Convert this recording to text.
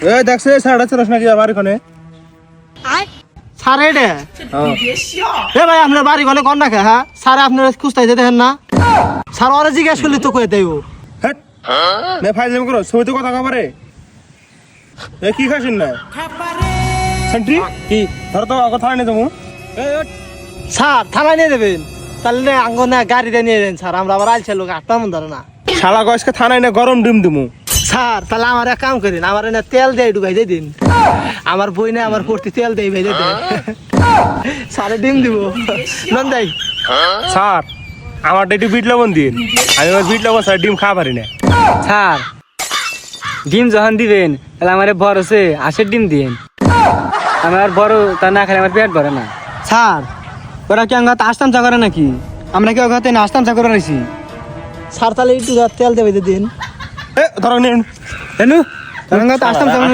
এই দেখছে সাড়ে চরস নাকি বাড়ি কোনে স্যার এটা এ ভাই আপনার বাড়ি গলে কোন নাকি হ্যাঁ স্যার আপনার খুঁজতে দেখেন না স্যার ওরা জিজ্ঞেস করলে তো কয়ে দেব হ্যাট নে ফাইজলামি করো ছবিতে কথা কবারে এ কি খাসিন না সেন্ট্রি কি ধর তো কথা নেই তুমি স্যার থানায় নিয়ে দেবেন তাহলে আঙ্গনে গাড়িতে নিয়ে যান স্যার আমরা আবার আইছে লোক 8টা মন ধরে না শালা গয়সকে থানায় না গরম ডিম দিমু স্যার তাহলে আমার এক কাম করেন আমার এনে তেল দিয়ে ঢুকাই দিয়ে দিন আমার বই না আমার পড়তে তেল দিয়ে ভেজে দিন স্যারে ডিম দিব নন যাই স্যার আমার একটু বিট লবণ দিন আমি আমার বিট লবণ স্যার ডিম খাওয়া পারি না স্যার ডিম যখন দিবেন তাহলে আমার বড় আছে আশের ডিম দিন আমার বড় তা না খেলে আমার পেট ভরে না। স্যার ওরা কি আঙ্গাতে আসতাম চা করে নাকি আমরা কি ওখানে আসতাম চা করে রয়েছি স্যার তাহলে একটু তেল দিয়ে ভেজে দিন এ ধরো নিন কেন আঙ্গাতে আসতাম চা করে